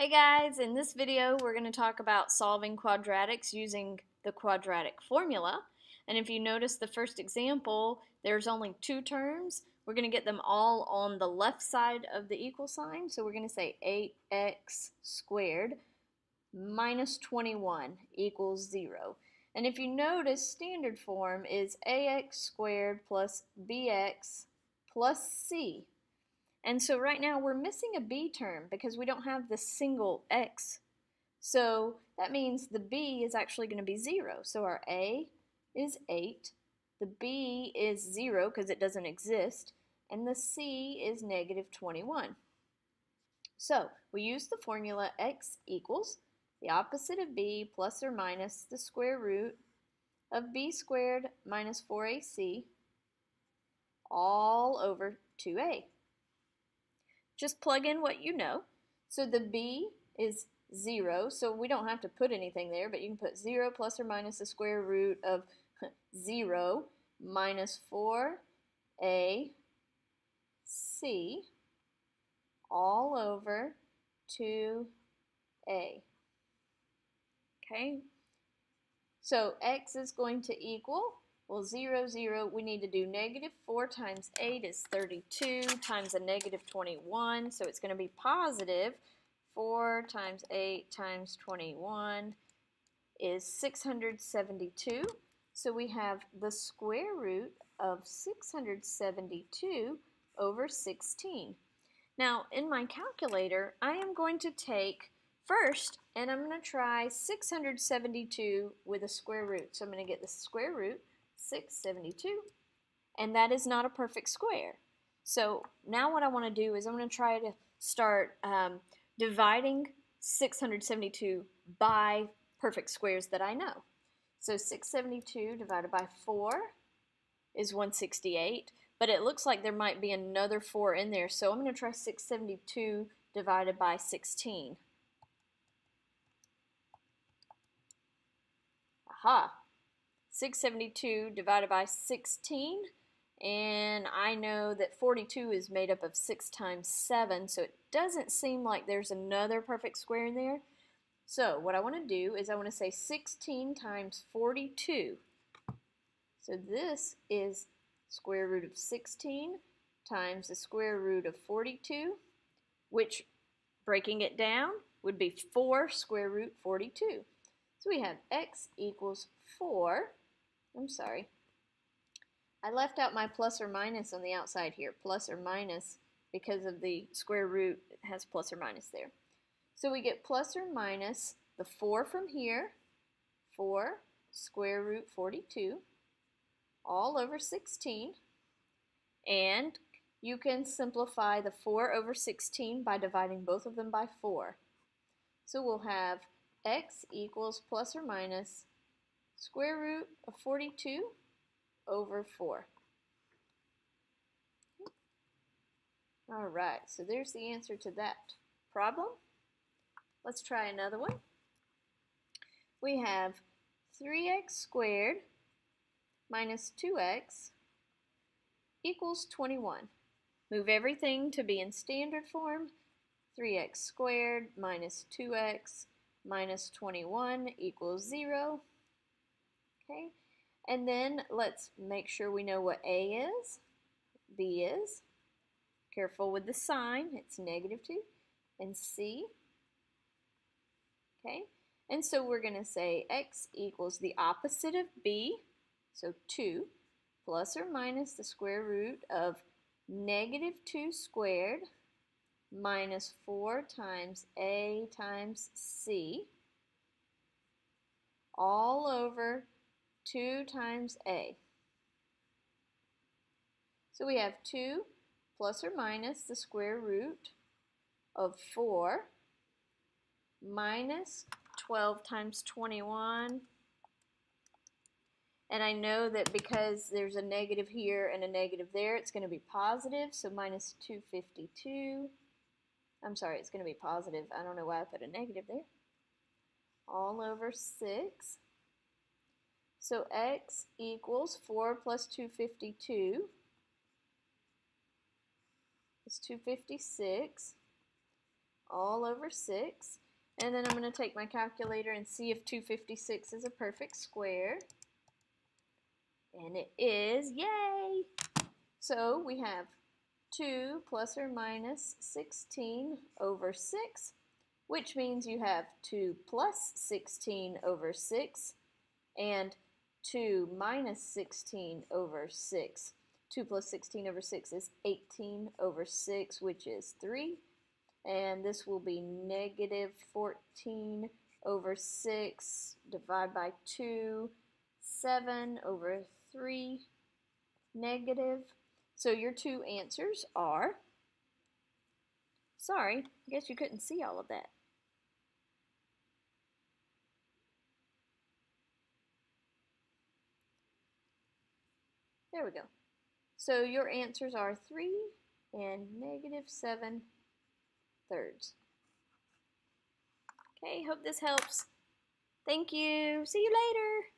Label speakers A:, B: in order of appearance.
A: Hey guys, in this video we're going to talk about solving quadratics using the quadratic formula. And if you notice the first example, there's only two terms. We're going to get them all on the left side of the equal sign. So we're going to say 8x squared minus 21 equals 0. And if you notice, standard form is ax squared plus bx plus c. And so right now we're missing a b term because we don't have the single x. So that means the b is actually going to be 0. So our a is 8, the b is 0 because it doesn't exist, and the c is negative 21. So we use the formula x equals the opposite of b plus or minus the square root of b squared minus 4ac all over 2a. Just plug in what you know. So the b is 0, so we don't have to put anything there, but you can put 0 plus or minus the square root of 0 minus 4ac all over 2a. Okay, so x is going to equal, well, 0, 0, we need to do negative 4 times 8 is 32 times a negative 21, so it's going to be positive 4 times 8 times 21 is 672. So we have the square root of 672 over 16. Now, in my calculator, I am going to take first, and I'm going to try 672 with a square root. So I'm going to get the square root, 672, and that is not a perfect square. So now what I want to do is I'm going to try to start dividing 672 by perfect squares that I know. So 672 divided by 4 is 168, but it looks like there might be another 4 in there, so I'm going to try 672 divided by 16. Aha! 672 divided by 16, and I know that 42 is made up of 6 times 7, so it doesn't seem like there's another perfect square in there. So what I want to do is I want to say 16 times 42. So this is square root of 16 times the square root of 42, which, breaking it down, would be 4 square root 42. So we have x equals 4. I'm sorry. I left out my plus or minus on the outside here. Plus or minus, because of the square root, it has plus or minus there. So we get plus or minus the 4 from here, 4 square root 42, all over 16. And you can simplify the 4 over 16 by dividing both of them by 4. So we'll have x equals plus or minus square root of 42 over 4. All right, so there's the answer to that problem. Let's try another one. We have 3x squared minus 2x equals 21. Move everything to be in standard form. 3x squared minus 2x minus 21 equals 0. Okay, and then let's make sure we know what a is, b is. Careful with the sign, it's negative 2, and c. Okay, and so we're going to say x equals the opposite of b, so 2, plus or minus the square root of negative 2 squared minus 4 times a times c all over 2 times a. So we have 2 plus or minus the square root of 4 minus 12 times 21. And I know that because there's a negative here and a negative there, it's going to be positive, so minus 252. I'm sorry, it's going to be positive. I don't know why I put a negative there. All over 6. So x equals 4 plus 252 is 256 all over 6. And then I'm going to take my calculator and see if 256 is a perfect square. And it is. Yay! So we have 2 plus or minus 16 over 6, which means you have 2 plus 16 over 6 and 2 minus 16 over 6. 2 plus 16 over 6 is 18 over 6, which is 3. And this will be negative 14 over 6, divide by 2, 7 over 3, negative. So your two answers are, sorry, I guess you couldn't see all of that. There we go. So your answers are 3 and negative 7 thirds. Okay, hope this helps. Thank you. See you later.